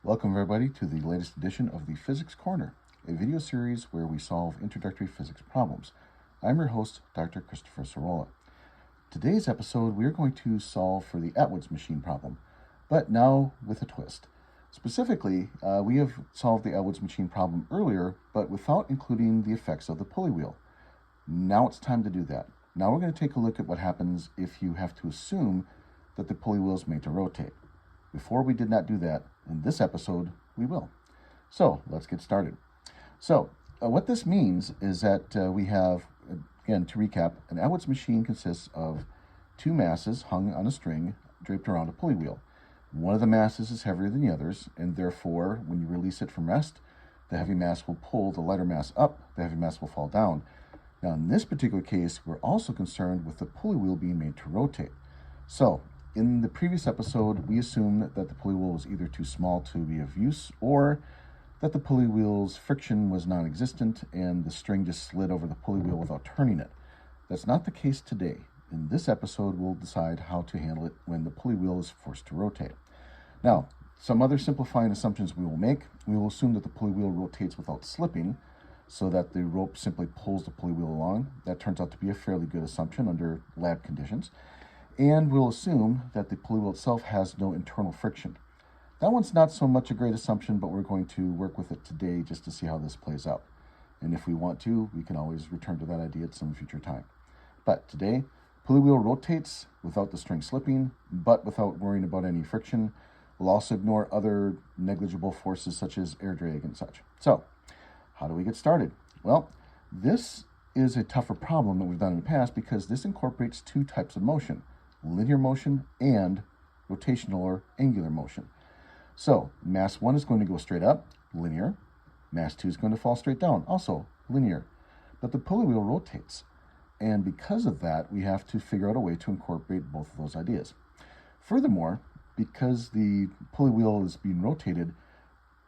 Welcome everybody to the latest edition of the Physics Corner, a video series where we solve introductory physics problems. I'm your host, Dr. Christopher Sorolla. Today's episode, we are going to solve for the Atwood's machine problem, but now with a twist. Specifically, we have solved the Atwood's machine problem earlier, but without including the effects of the pulley wheel. Now it's time to do that. Now we're going to take a look at what happens if you have to assume that the pulley wheel is made to rotate. Before we did not do that, in this episode, we will. So let's get started. So what this means is that we have, again, to recap, an Atwood's machine consists of two masses hung on a string draped around a pulley wheel. One of the masses is heavier than the others, and therefore, when you release it from rest, the heavy mass will pull the lighter mass up, the heavy mass will fall down. Now, in this particular case, we're also concerned with the pulley wheel being made to rotate. So, in the previous episode, we assumed that the pulley wheel was either too small to be of use or that the pulley wheel's friction was non-existent and the string just slid over the pulley wheel without turning it. That's not the case today. In this episode, we'll decide how to handle it when the pulley wheel is forced to rotate. Now, some other simplifying assumptions we will make. We will assume that the pulley wheel rotates without slipping so that the rope simply pulls the pulley wheel along. That turns out to be a fairly good assumption under lab conditions. And we'll assume that the pulley wheel itself has no internal friction. That one's not so much a great assumption, but we're going to work with it today just to see how this plays out. And if we want to, we can always return to that idea at some future time. But today, pulley wheel rotates without the string slipping, but without worrying about any friction. We'll also ignore other negligible forces such as air drag and such. So, how do we get started? Well, this is a tougher problem than we've done in the past because this incorporates two types of motion: linear motion and rotational or angular motion. So mass 1 is going to go straight up, linear. Mass 2 is going to fall straight down, also linear. But the pulley wheel rotates. And because of that, we have to figure out a way to incorporate both of those ideas. Furthermore, because the pulley wheel is being rotated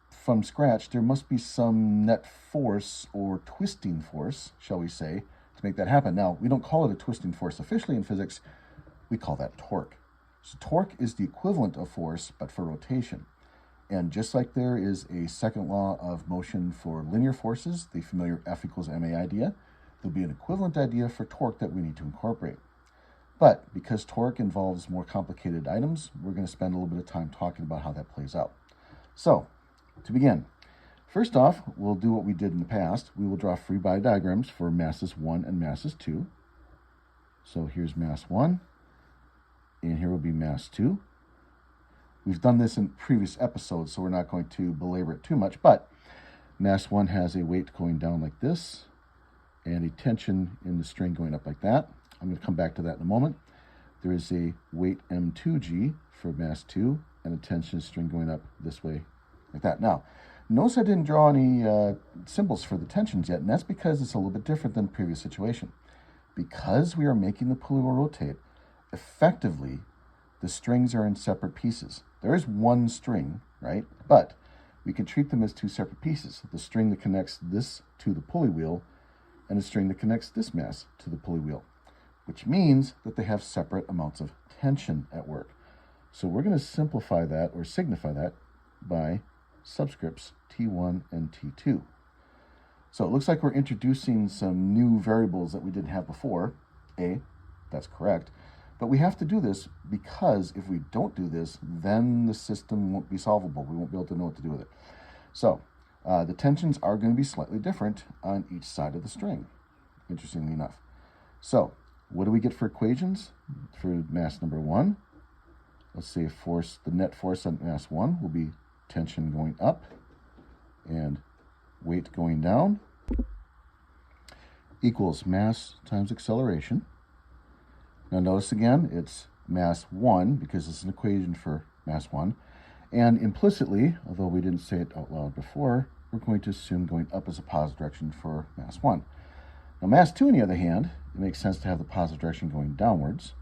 from scratch, there must be some net force or twisting force, shall we say, to make that happen. Now, we don't call it a twisting force officially in physics. We call that torque. So torque is the equivalent of force, but for rotation. And just like there is a second law of motion for linear forces, the familiar F equals ma idea, there'll be an equivalent idea for torque that we need to incorporate. But because torque involves more complicated items, we're going to spend a little bit of time talking about how that plays out. So, to begin, first off, we'll do what we did in the past. We will draw free body diagrams for masses 1 and masses 2. So here's mass 1. And here will be mass 2. We've done this in previous episodes, so we're not going to belabor it too much, but mass 1 has a weight going down like this, and a tension in the string going up like that. I'm going to come back to that in a moment. There is a weight m2g for mass 2, and a tension string going up this way, like that. Now, notice I didn't draw any symbols for the tensions yet, and that's because it's a little bit different than the previous situation. Because we are making the pulley wheel rotate, effectively, the strings are in separate pieces. There is one string, right? But we can treat them as two separate pieces. The string that connects this to the pulley wheel and the string that connects this mass to the pulley wheel, which means that they have separate amounts of tension at work. So we're going to simplify that or signify that by subscripts T1 and T2. So it looks like we're introducing some new variables that we didn't have before. A, that's correct. But we have to do this because if we don't do this, then the system won't be solvable. We won't be able to know what to do with it. So the tensions are going to be slightly different on each side of the string, interestingly enough. So what do we get for equations for mass number 1? Let's say force, the net force on mass 1 will be tension going up and weight going down equals mass times acceleration. Now notice again, it's mass 1 because it's an equation for mass 1. And implicitly, although we didn't say it out loud before, we're going to assume going up is a positive direction for mass 1. Now mass 2, on the other hand, it makes sense to have the positive direction going downwards.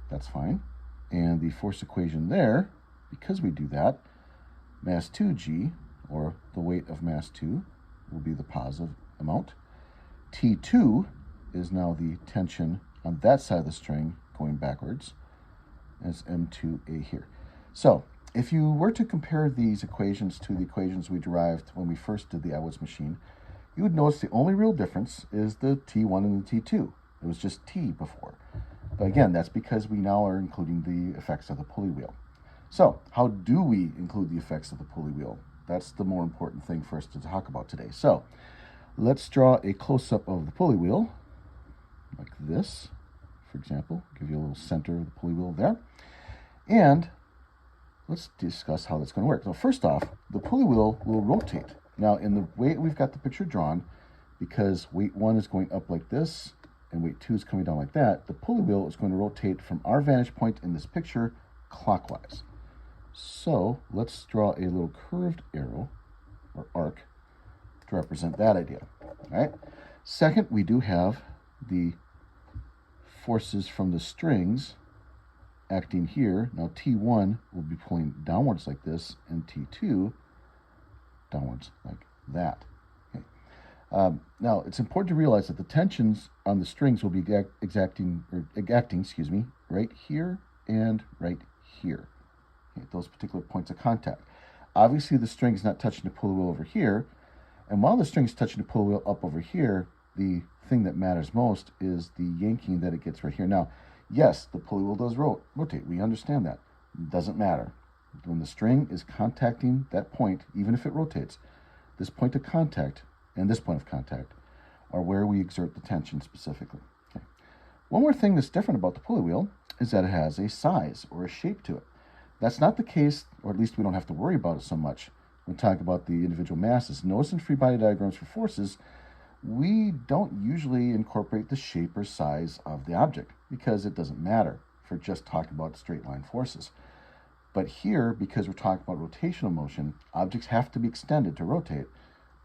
That's fine. And the force equation there, because we do that, mass 2g, or the weight of mass 2, will be the positive amount. T2 is now the tension on that side of the string going backwards as M2A here. So if you were to compare these equations to the equations we derived when we first did the Atwood's machine, you would notice the only real difference is the T1 and the T2. It was just T before. But again, that's because we now are including the effects of the pulley wheel. So how do we include the effects of the pulley wheel? That's the more important thing for us to talk about today. So let's draw a close-up of the pulley wheel, like this, for example. Give you a little center of the pulley wheel there. And let's discuss how that's going to work. So first off, the pulley wheel will rotate. Now, in the way we've got the picture drawn, because weight 1 is going up like this, and weight 2 is coming down like that, the pulley wheel is going to rotate from our vantage point in this picture clockwise. So let's draw a little curved arrow, or arc, to represent that idea. All right. Second, we do have the forces from the strings acting here. Now T1 will be pulling downwards like this, and T2 downwards like that. Okay. Now it's important to realize that the tensions on the strings will be acting, right here and right here. Okay, those particular points of contact. Obviously, the string is not touching the pulley wheel over here, and while the string is touching the pulley wheel up over here, the thing that matters most is the yanking that it gets right here. Now, yes, the pulley wheel does rotate. We understand that. It doesn't matter. When the string is contacting that point, even if it rotates, this point of contact and this point of contact are where we exert the tension specifically. Okay. One more thing that's different about the pulley wheel is that it has a size or a shape to it. That's not the case, or at least we don't have to worry about it so much when talking about the individual masses. Notice in free body diagrams for forces, we don't usually incorporate the shape or size of the object because it doesn't matter for just talking about straight line forces. But here, because we're talking about rotational motion, objects have to be extended to rotate.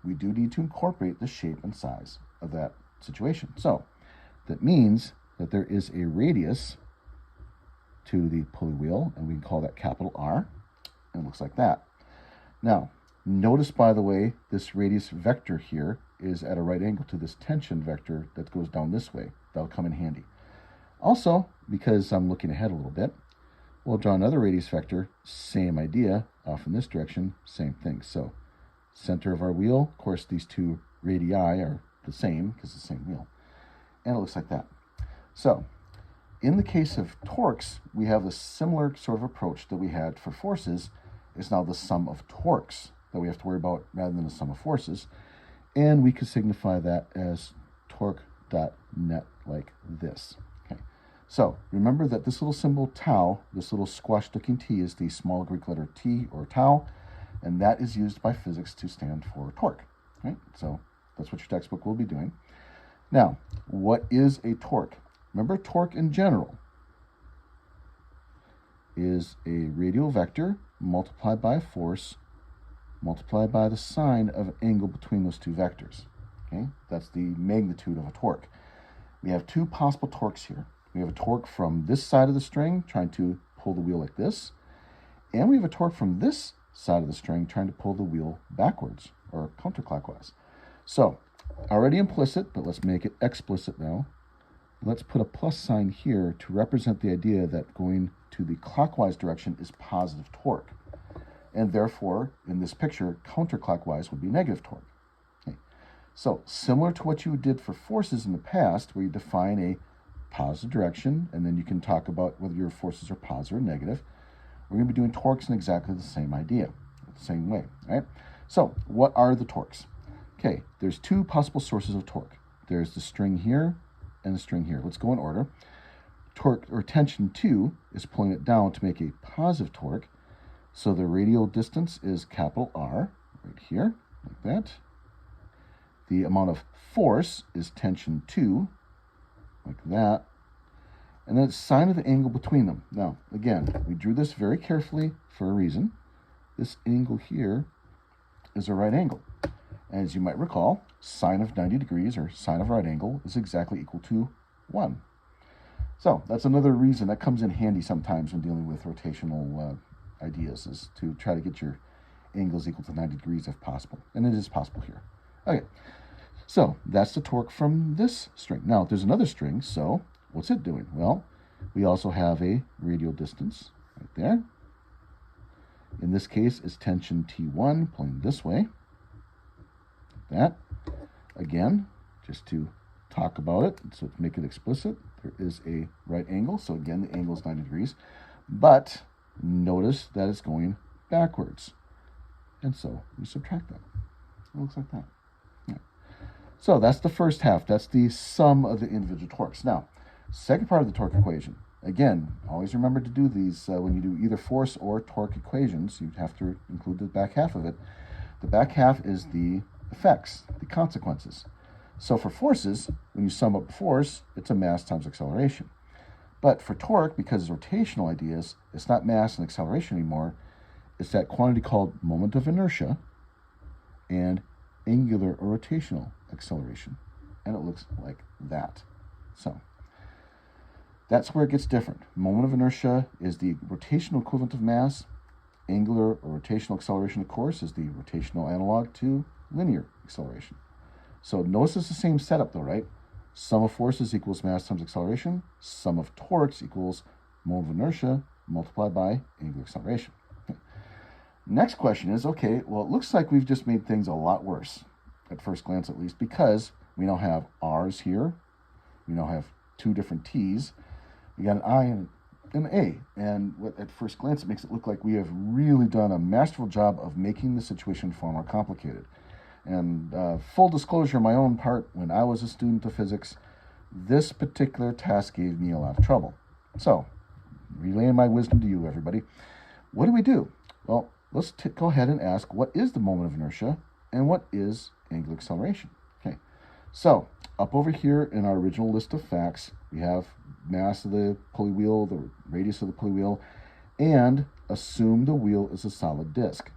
We do need to incorporate the shape and size of that situation. So that means that there is a radius to the pulley wheel, and we can call that capital R, and it looks like that. Now, notice, by the way, this radius vector here is at a right angle to this tension vector that goes down this way. That'll come in handy. Also, because I'm looking ahead a little bit, we'll draw another radius vector, same idea, off in this direction, same thing. So, center of our wheel, of course, these two radii are the same because it's the same wheel. And it looks like that. So, in the case of torques, we have a similar sort of approach that we had for forces. Is now the sum of torques that we have to worry about rather than the sum of forces. And we could signify that as torque dot net like this. Okay. So remember that this little symbol tau, this little squashed looking t, is the small Greek letter T or tau, and that is used by physics to stand for torque. Right? So that's what your textbook will be doing. Now, what is a torque? Remember, torque in general is a radial vector multiplied by a force multiplied by the sine of an angle between those two vectors. Okay, that's the magnitude of a torque. We have two possible torques here. We have a torque from this side of the string trying to pull the wheel like this, and we have a torque from this side of the string trying to pull the wheel backwards or counterclockwise. So, already implicit, but let's make it explicit now. Let's put a plus sign here to represent the idea that going to the clockwise direction is positive torque. And therefore, in this picture, counterclockwise would be negative torque. Okay. So, similar to what you did for forces in the past, where you define a positive direction, and then you can talk about whether your forces are positive or negative, we're going to be doing torques in exactly the same idea, the same way. Right? So, what are the torques? Okay, there's two possible sources of torque. There's the string here and the string here. Let's go in order. Torque or tension 2 is pulling it down to make a positive torque. So the radial distance is capital R right here, like that. The amount of force is tension 2, like that. And then it's sine of the angle between them. Now, again, we drew this very carefully for a reason. This angle here is a right angle. As you might recall, sine of 90 degrees, or sine of a right angle, is exactly equal to 1. So that's another reason that comes in handy sometimes when dealing with rotational ideas, is to try to get your angles equal to 90 degrees if possible. And it is possible here. Okay, so that's the torque from this string. Now, there's another string, so what's it doing? Well, we also have a radial distance right there. in this case, is tension T1 pulling this way. That. Again, just to talk about it, so to make it explicit, there is a right angle. So again, the angle is 90 degrees. But notice that it's going backwards. And so we subtract that. It looks like that. Yeah. So that's the first half. That's the sum of the individual torques. Now, second part of the torque equation. Again, always remember to do these when you do either force or torque equations. You have to include the back half of it. The back half is the effects, the consequences. So for forces, when you sum up the force, it's a mass times acceleration. But for torque, because it's rotational ideas, it's not mass and acceleration anymore. It's that quantity called moment of inertia and angular or rotational acceleration. And it looks like that. So that's where it gets different. Moment of inertia is the rotational equivalent of mass. Angular or rotational acceleration, of course, is the rotational analog to linear acceleration. So notice it's the same setup though, right? Sum of forces equals mass times acceleration. Sum of torques equals moment of inertia multiplied by angular acceleration. Okay. Next question is, okay, well, it looks like we've just made things a lot worse, at first glance at least, because we now have R's here. We now have two different T's. We got an I and an A. And at first glance, it makes it look like we have really done a masterful job of making the situation far more complicated. And full disclosure on my own part, when I was a student of physics, this particular task gave me a lot of trouble. So, relaying my wisdom to you, everybody. What do we do? Well, let's go ahead and ask, what is the moment of inertia and what is angular acceleration? Okay, so up over here in our original list of facts, we have mass of the pulley wheel, the radius of the pulley wheel, and assume the wheel is a solid disk.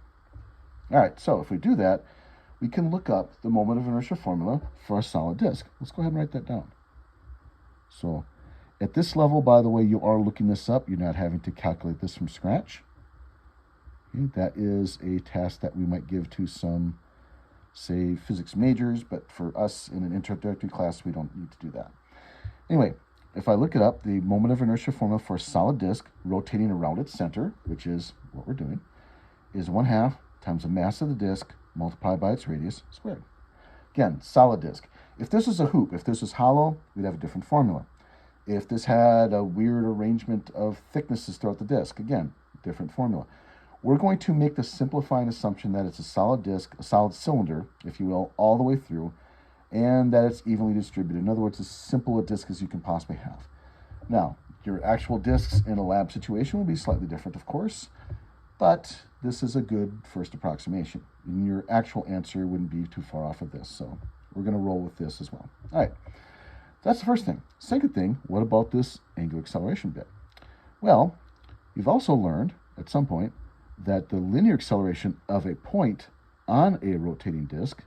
All right, so if we do that, we can look up the moment of inertia formula for a solid disk. Let's go ahead and write that down. So at this level, by the way, you are looking this up. You're not having to calculate this from scratch. Okay, that is a task that we might give to some, say, physics majors, but for us in an introductory class, we don't need to do that. Anyway, if I look it up, the moment of inertia formula for a solid disk rotating around its center, which is what we're doing, is 1/2 times the mass of the disk multiplied by its radius squared. Again, solid disk. If this was a hoop, if this was hollow, we'd have a different formula. If this had a weird arrangement of thicknesses throughout the disk, again, different formula. We're going to make the simplifying assumption that it's a solid disk, a solid cylinder, if you will, all the way through, and that it's evenly distributed. In other words, as simple a disk as you can possibly have. Now, your actual disks in a lab situation will be slightly different, of course, but this is a good first approximation. And your actual answer wouldn't be too far off of this, so we're going to roll with this as well. All right, that's the first thing. Second thing, what about this angular acceleration bit? Well, you've also learned at some point that the linear acceleration of a point on a rotating disk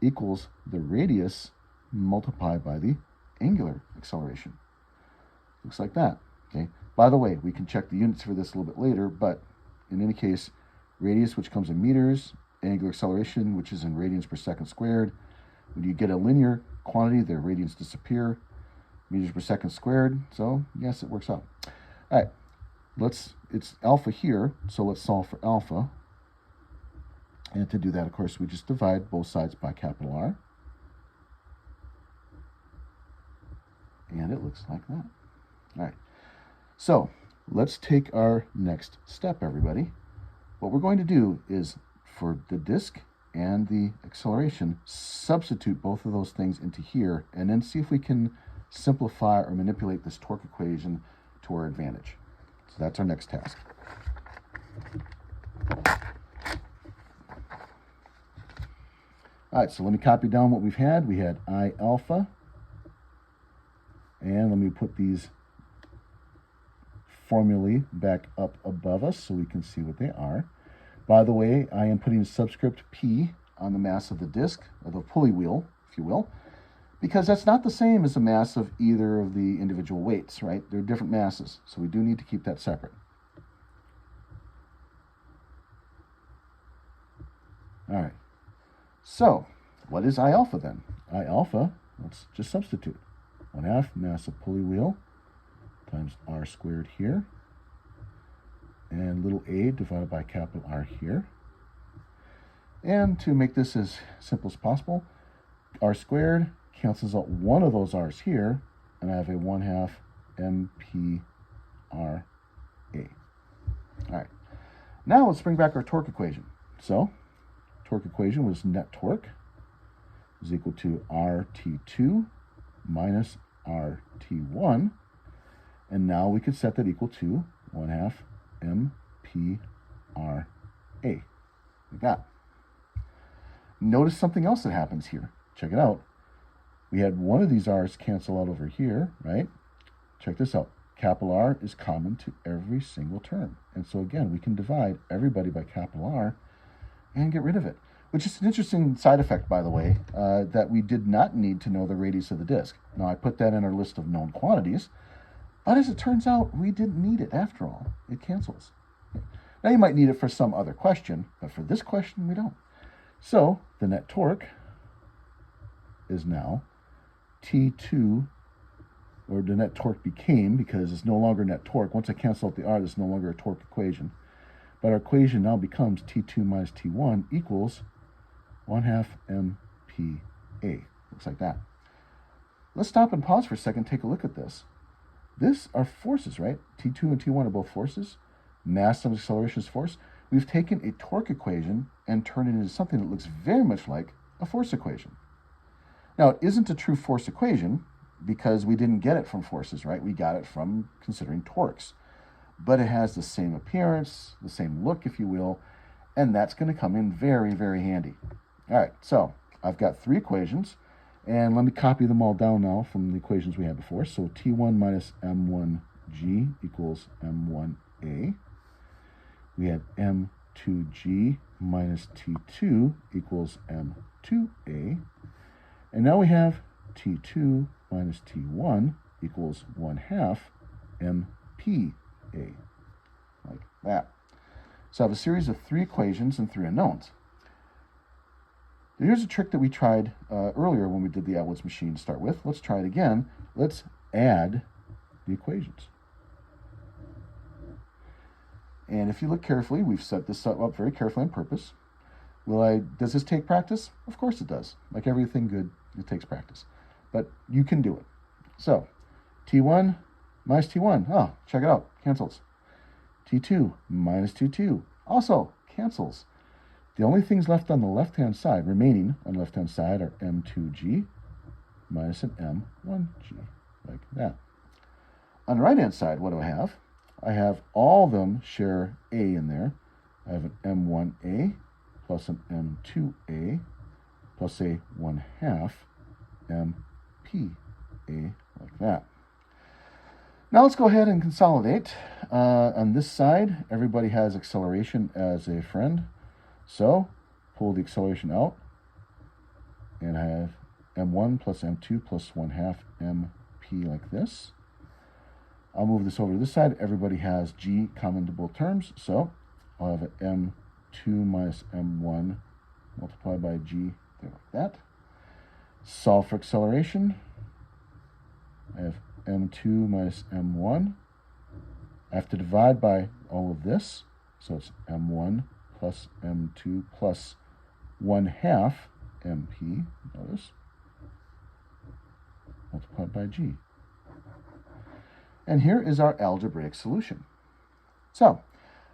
equals the radius multiplied by the angular acceleration. Looks like that. Okay. By the way, we can check the units for this a little bit later, but in any case, radius, which comes in meters, angular acceleration, which is in radians per second squared. When you get a linear quantity, their radians disappear, meters per second squared. So yes, it works out. All right. It's alpha here, so let's solve for alpha. And to do that, of course, we just divide both sides by capital R. And it looks like that. All right. So let's take our next step, everybody. What we're going to do is, for the disk and the acceleration, substitute both of those things into here, and then see if we can simplify or manipulate this torque equation to our advantage. So that's our next task. All right, so let me copy down what we've had. We had I alpha, and let me put these formulae back up above us so we can see what they are. By the way, I am putting a subscript P on the mass of the disk, or the pulley wheel, if you will, because that's not the same as the mass of either of the individual weights, right? They're different masses, so we do need to keep that separate. All right, so what is I alpha then? I alpha, let's just substitute. 1/2 mass of pulley wheel times R squared here. and little a divided by capital R here. And to make this as simple as possible, r squared cancels out one of those r's here, and I have a 1/2 MPRA. All right, now let's bring back our torque equation. So, torque equation was net torque is equal to RT2 minus RT1, and now we could set that equal to 1/2 MPRA, like that. Notice something else that happens here. Check it out. We had one of these r's cancel out over here, right? Check this out. Capital R is common to every single term. And so again, we can divide everybody by capital R and get rid of it, which is an interesting side effect, by the way, that we did not need to know the radius of the disk. Now, I put that in our list of known quantities, but as it turns out, we didn't need it after all. It cancels. Now, you might need it for some other question, but for this question, we don't. So the net torque is now T2, or the net torque became, because it's no longer net torque. Once I cancel out the R, there's no longer a torque equation. But our equation now becomes T2 minus T1 equals 1/2 MPA. Looks like that. Let's stop and pause for a second, take a look at this. This are forces, right? T2 and T1 are both forces. Mass times acceleration is force. We've taken a torque equation and turned it into something that looks very much like a force equation. Now, it isn't a true force equation because we didn't get it from forces, right? We got it from considering torques. But it has the same appearance, the same look, if you will, and that's going to come in very, very handy. All right, so I've got three equations, and let me copy them all down now from the equations we had before. So T1 minus M1G equals M1A. We had M2G minus T2 equals M2A. And now we have T2 minus T1 equals 1/2 MPA, like that. So I have a series of three equations and three unknowns. Now here's a trick that we tried earlier when we did the Atwood's machine to start with. Let's try it again. Let's add the equations. And if you look carefully, we've set this up very carefully on purpose. Does this take practice? Of course it does. Like everything good, it takes practice. But you can do it. So, T1 minus T1. Oh, check it out. Cancels. T2 minus T2. Also cancels. The only things left on the left-hand side, remaining on the left-hand side, are M2G minus an M1G, like that. On the right-hand side, what do I have? I have all of them share A in there. I have an M1A plus an M2A plus a 1/2 MPA, like that. Now let's go ahead and consolidate. On this side, everybody has acceleration as a friend. So pull the acceleration out, and I have M1 plus M2 plus 1/2 MP like this. I'll move this over to this side. Everybody has G common to both terms, so I'll have an M2 minus M1 multiplied by G, there like that. Solve for acceleration. I have M2 minus M1. I have to divide by all of this, so it's M1 plus M2 plus 1/2 MP, notice, multiplied by G. And here is our algebraic solution. So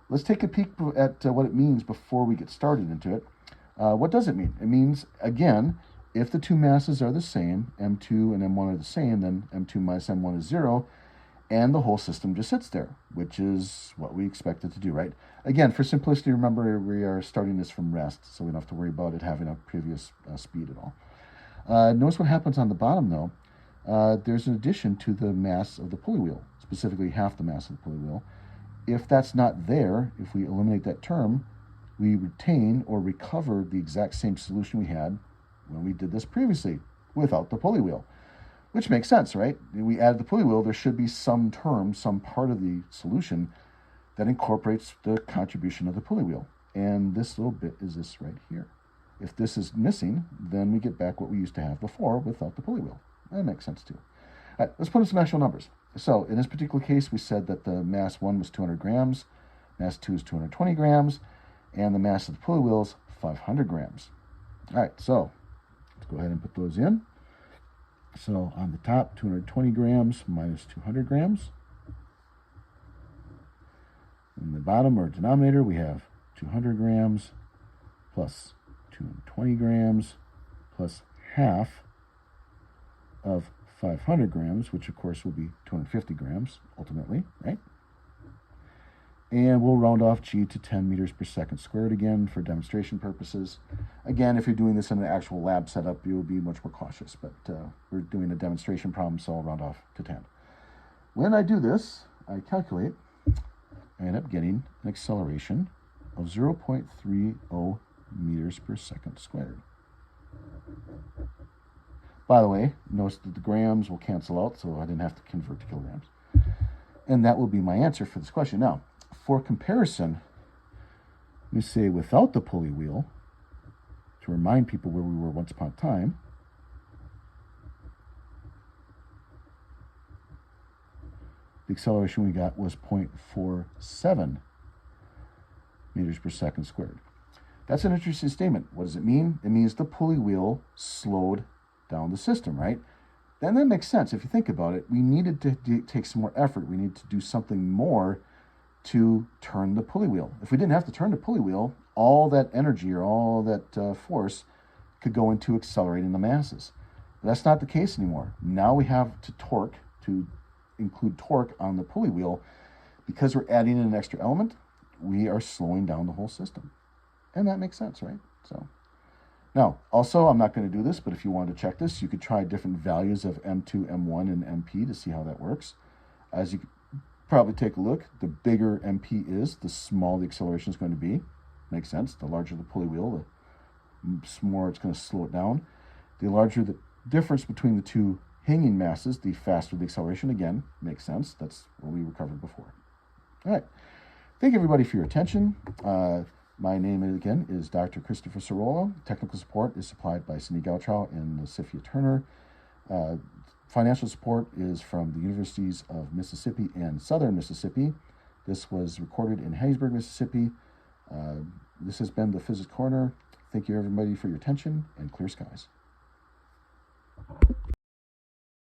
let's take a peek at what it means before we get started into it. What does it mean? It means, again, if the two masses are the same, M2 and M1 are the same, then M2 minus M1 is 0, and the whole system just sits there, which is what we expect it to do, right? Again, for simplicity, remember we are starting this from rest, so we don't have to worry about it having a previous speed at all. Notice what happens on the bottom, though. There's an addition to the mass of the pulley wheel, specifically half the mass of the pulley wheel. If that's not there, if we eliminate that term, we retain or recover the exact same solution we had when we did this previously without the pulley wheel, which makes sense, right? We added the pulley wheel, there should be some term, some part of the solution that incorporates the contribution of the pulley wheel. And this little bit is this right here. If this is missing, then we get back what we used to have before without the pulley wheel. That makes sense too. All right, let's put in some actual numbers. So in this particular case, we said that the mass 1 was 200 grams, Mass 2 is 220 grams, and the mass of the pulley wheel is 500 grams. All right, so let's go ahead and put those in. So on the top, 220 grams minus 200 grams. In the bottom, or denominator, we have 200 grams plus 220 grams plus half of 500 grams, which of course will be 250 grams ultimately, right? And we'll round off G to 10 meters per second squared again for demonstration purposes. Again, if you're doing this in an actual lab setup, you'll be much more cautious, but we're doing a demonstration problem, so I'll round off to 10. When I do this, I calculate, I end up getting an acceleration of 0.30 meters per second squared. By the way, notice that the grams will cancel out, so I didn't have to convert to kilograms. And that will be my answer for this question. Now, for comparison, we say without the pulley wheel, to remind people where we were once upon a time, the acceleration we got was 0.47 meters per second squared. That's an interesting statement. What does it mean? It means the pulley wheel slowed down the system, right? Then that makes sense. If you think about it, we needed to take some more effort. We need to do something more to turn the pulley wheel. If we didn't have to turn the pulley wheel, all that energy or all that force could go into accelerating the masses. But that's not the case anymore. Now we have to include torque on the pulley wheel. Because we're adding in an extra element, we are slowing down the whole system. And that makes sense, right? So now, also, I'm not going to do this, but if you wanted to check this, you could try different values of M2, M1, and MP to see how that works. As you could probably take a look, the bigger MP is, the smaller the acceleration is going to be. Makes sense. The larger the pulley wheel, the more it's going to slow it down. The larger the difference between the two hanging masses, the faster the acceleration. Again, makes sense. That's what we covered before. All right. Thank you, everybody, for your attention. My name, again, is Dr. Christopher Sorolla. Technical support is supplied by Cindy Gauchow and Sophia Turner. Financial support is from the Universities of Mississippi and Southern Mississippi. This was recorded in Hattiesburg, Mississippi. This has been the Physics Corner. Thank you, everybody, for your attention, and clear skies.